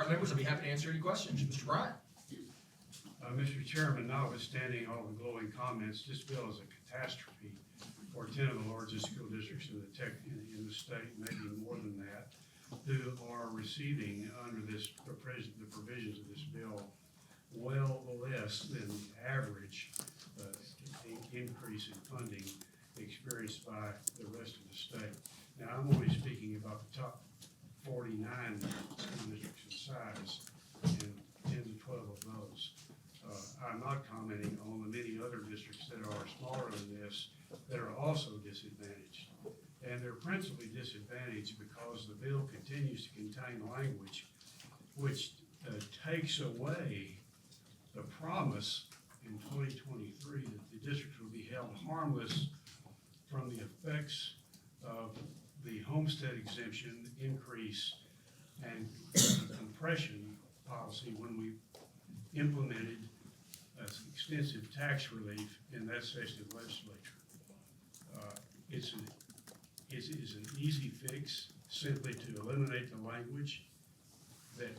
right, members, I'll be happy to answer any questions. Mr. Bryant? Mr. Chairman, notwithstanding all the glowing comments, this bill is a catastrophe for 10 of the largest school districts in the state, maybe more than that, who are receiving under the provisions of this bill well less than the average increase in funding experienced by the rest of the state. Now, I'm only speaking about the top 49 school districts in size, and 10 to 12 of those. I'm not commenting on the many other districts that are smaller than this that are also disadvantaged. And they're principally disadvantaged because the bill continues to contain language which takes away the promise in 2023 that the districts will be held harmless from the effects of the homestead exemption increase and compression policy when we implemented extensive tax relief in that session of legislature. It is an easy fix simply to eliminate the language that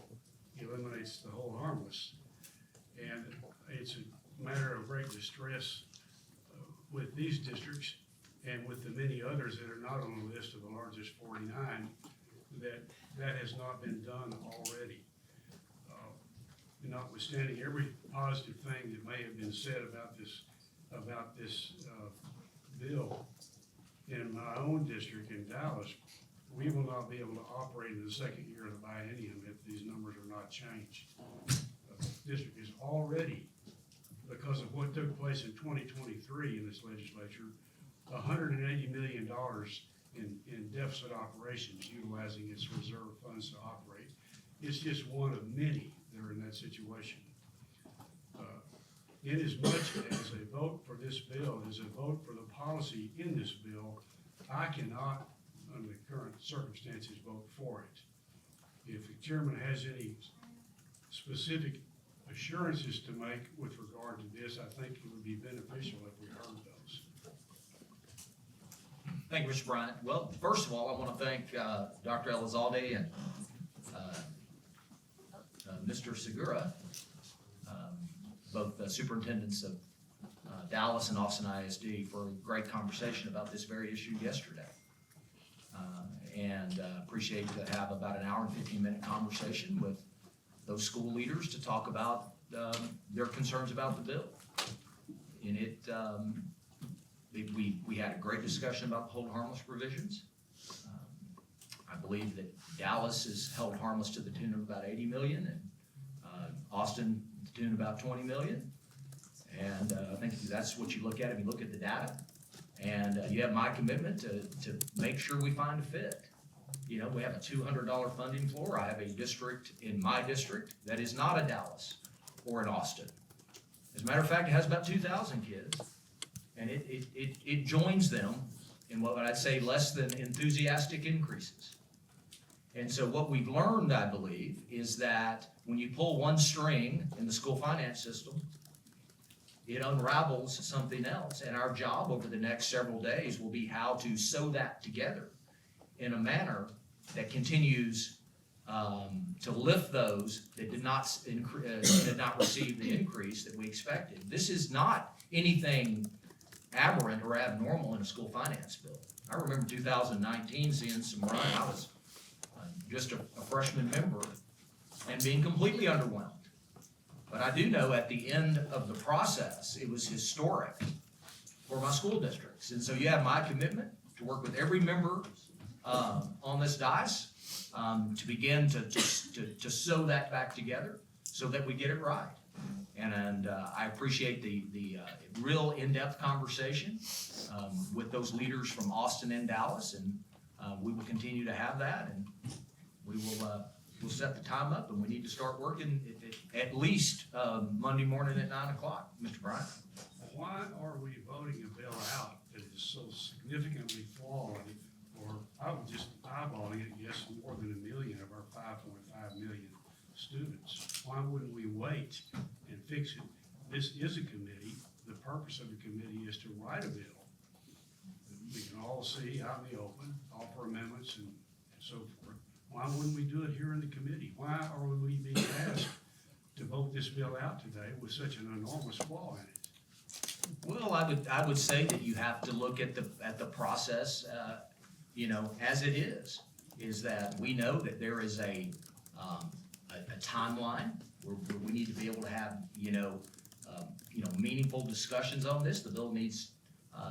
eliminates the whole harmless. And it's a matter of great distress with these districts and with the many others that are not on the list of the largest 49 that has not been done already. Notwithstanding every positive thing that may have been said about this bill, in my own district in Dallas, we will not be able to operate in the second year of the biennium if these numbers are not changed. The district is already, because of what took place in 2023 in this legislature, $180 million in deficit operations utilizing its reserve funds to operate. It's just one of many that are in that situation. Inasmuch as a vote for this bill is a vote for the policy in this bill, I cannot, under the current circumstances, vote for it. If the chairman has any specific assurances to make with regard to this, I think it would be beneficial if we heard those. Thank you, Mr. Bryant. Well, first of all, I want to thank Dr. Elizalde and Mr. Segura, both the superintendents of Dallas and Austin ISD, for a great conversation about this very issue yesterday. And appreciate to have about an hour and 15-minute conversation with those school leaders to talk about their concerns about the bill. In it, we had a great discussion about the hold harmless provisions. I believe that Dallas is held harmless to the tune of about 80 million, and Austin to the tune of about 20 million. And I think that's what you look at if you look at the data. And you have my commitment to make sure we find a fit. You know, we have a $200 funding floor. I have a district in my district that is not a Dallas or an Austin. As a matter of fact, it has about 2,000 kids, and it joins them in what I'd say less than enthusiastic increases. And so what we've learned, I believe, is that when you pull one string in the school finance system, it unravels something else. And our job over the next several days will be how to sew that together in a manner that continues to lift those that did not receive the increase that we expected. This is not anything aberrant or abnormal in a school finance bill. I remember 2019 seeing some run. I was just a freshman member and being completely underwhelmed. But I do know at the end of the process, it was historic for my school districts. And so you have my commitment to work with every member on this dais to begin to sew that back together so that we get it right. And I appreciate the real in-depth conversation with those leaders from Austin and Dallas, and we will continue to have that, and we will we'll set the time up, and we need to start working at least Monday morning at 9 o'clock. Mr. Bryant? Why are we voting a bill out that is so significantly flawed, or I would just eyeballing it, yes, more than 1 million of our 5.5 million students? Why wouldn't we wait and fix it? This is a committee. The purpose of the committee is to write a bill that we can all see out in the open, offer amendments and so forth Why wouldn't we do it here in the committee? Why are we being asked to vote this bill out today with such an enormous flaw in it? Well, I would say that you have to look at the process, as it is that we know that there is a timeline where we need to be able to have, meaningful discussions on this. The bill needs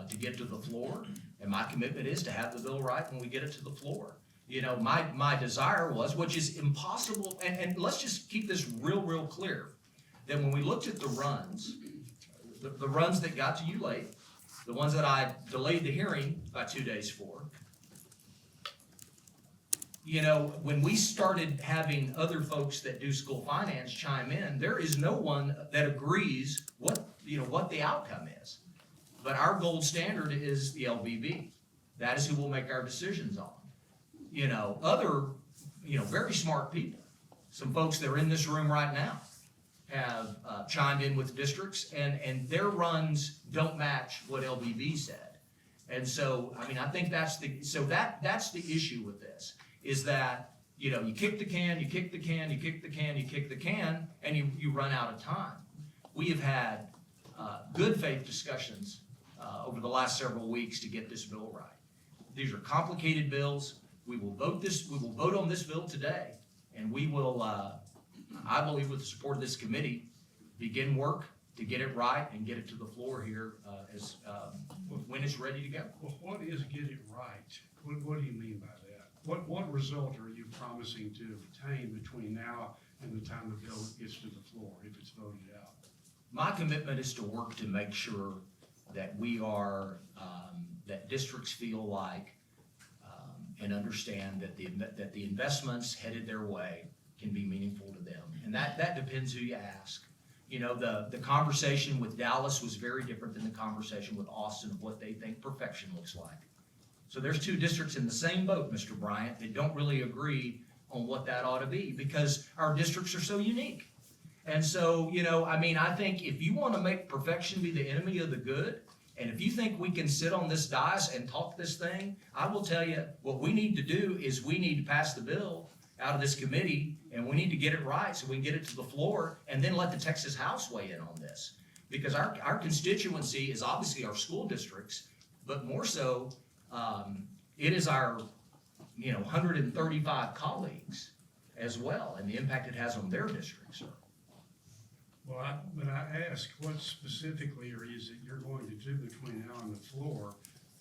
to get to the floor, and my commitment is to have the bill right when we get it to the floor. My desire was, which is impossible, and let's just keep this real clear, that when we looked at the runs, the runs that got to you late, the ones that I delayed the hearing by 2 days for, when we started having other folks that do school finance chime in, there is no one that agrees what the outcome is. But our gold standard is the LBB. That is who we'll make our decisions on. Other, very smart people, some folks that are in this room right now, have chimed in with districts, and their runs don't match what LBB said. And so, I think that's the issue with this, is that, you kick the can, you kick the can, you kick the can, you kick the can, and you run out of time. We have had good faith discussions over the last several weeks to get this bill right. These are complicated bills. We will vote on this bill today, and we will, I believe with the support of this committee, begin work to get it right and get it to the floor here when it's ready to go. Well, what is get it right? What do you mean by that? What result are you promising to obtain between now and the time the bill gets to the floor, if it's voted out? My commitment is to work to make sure that we are, that districts feel like and understand that the investments headed their way can be meaningful to them. And that depends who you ask. The conversation with Dallas was very different than the conversation with Austin of what they think perfection looks like. So there's two districts in the same boat, Mr. Bryant, that don't really agree on what that ought to be, because our districts are so unique. And so, I think if you want to make perfection be the enemy of the good, and if you think we can sit on this dais and talk this thing, I will tell you what we need to do is we need to pass the bill out of this committee, and we need to get it right so we can get it to the floor, and then let the Texas House weigh in on this. Because our constituency is obviously our school districts, but more so, it is our 135 colleagues as well, and the impact it has on their districts, sir. Well, but I ask, what specifically is it you're going to do between now and the floor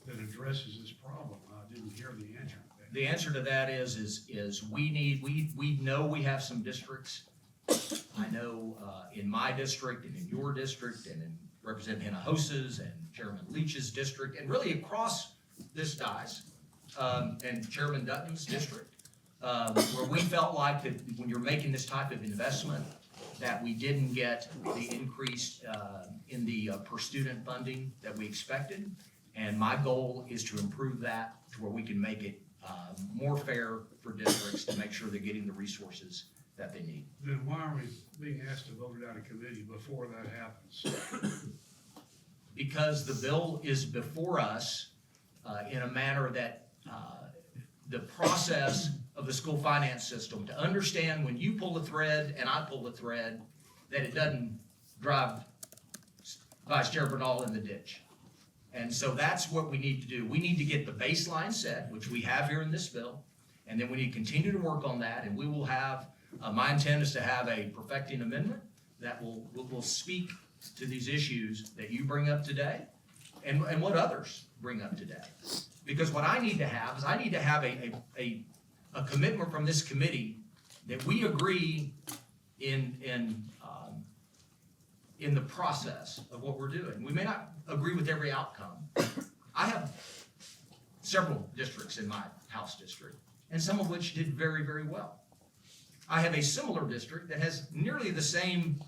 that addresses this problem? I didn't hear the answer to that. The answer to that is we know we have some districts. I know in my district and in your district and in Representative Hinahouse's and Chairman Leach's district, and really across this dais, and Chairman Dutton's district, where we felt like that when you're making this type of investment, that we didn't get the increase in the per student funding that we expected. And my goal is to improve that to where we can make it more fair for districts to make sure they're getting the resources that they need. Then why are we being asked to vote it out of committee before that happens? Because the bill is before us in a manner that the process of the school finance system, to understand when you pull a thread and I pull a thread, that it doesn't drive Vice Chair Bernal in the ditch. And so that's what we need to do. We need to get the baseline set, which we have here in this bill, and then we need to continue to work on that, and we will have, my intent is to have a perfecting amendment that will speak to these issues that you bring up today and what others bring up today. Because what I need to have is a commitment from this committee that we agree in the process of what we're doing. We may not agree with every outcome. I have several districts in my House district, and some of which did very, very well. I have a similar district that has nearly the same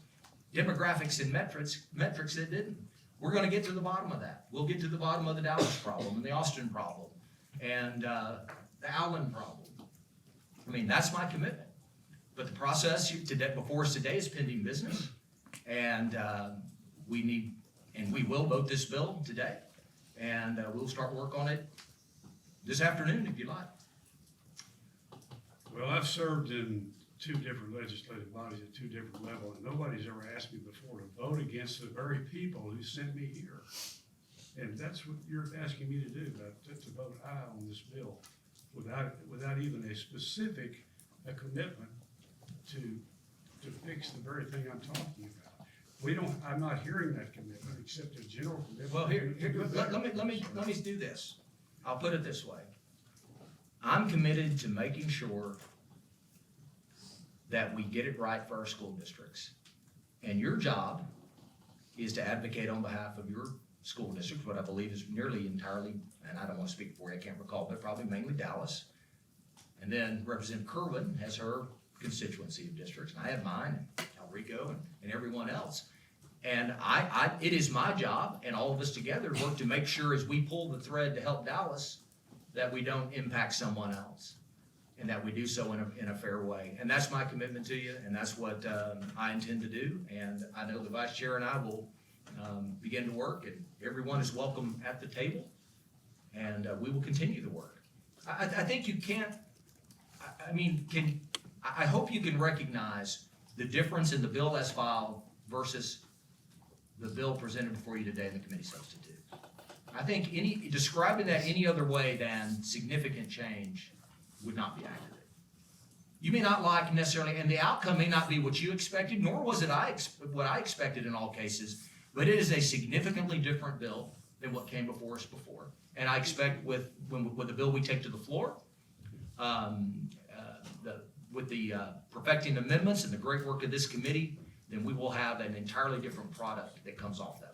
demographics and metrics that didn't. We're going to get to the bottom of that. We'll get to the bottom of the Dallas problem and the Austin problem and the Allen problem. That's my commitment. But the process before us today is pending business, and we will vote this bill today, and we'll start work on it this afternoon if you like. Well, I've served in 2 different legislative bodies at 2 different levels, and nobody's ever asked me before to vote against the very people who sent me here. And that's what you're asking me to do, to vote aye on this bill, without even a specific commitment to fix the very thing I'm talking about. I'm not hearing that commitment, except a general commitment. Well, let me do this. I'll put it this way. I'm committed to making sure that we get it right for our school districts. And your job is to advocate on behalf of your school district, what I believe is nearly entirely, and I don't want to speak for you, I can't recall, but probably mainly Dallas. And then Representative Kerwin has her constituency of districts, and I have mine, and Alrico, and everyone else. And it is my job, and all of us together, work to make sure as we pull the thread to help Dallas, that we don't impact someone else, and that we do so in a fair way. And that's my commitment to you, and that's what I intend to do. And I know the Vice Chair and I will begin to work, and everyone is welcome at the table, and we will continue the work. I think you can't, I hope you can recognize the difference in the bill as filed versus the bill presented before you today in the committee substitute. I think describing that any other way than significant change would not be accurate. You may not like necessarily, and the outcome may not be what you expected, nor was it what I expected in all cases, but it is a significantly different bill than what came before us before. And I expect with the bill we take to the floor, with the perfecting amendments and the great work of this committee, then we will have an entirely different product that comes off that.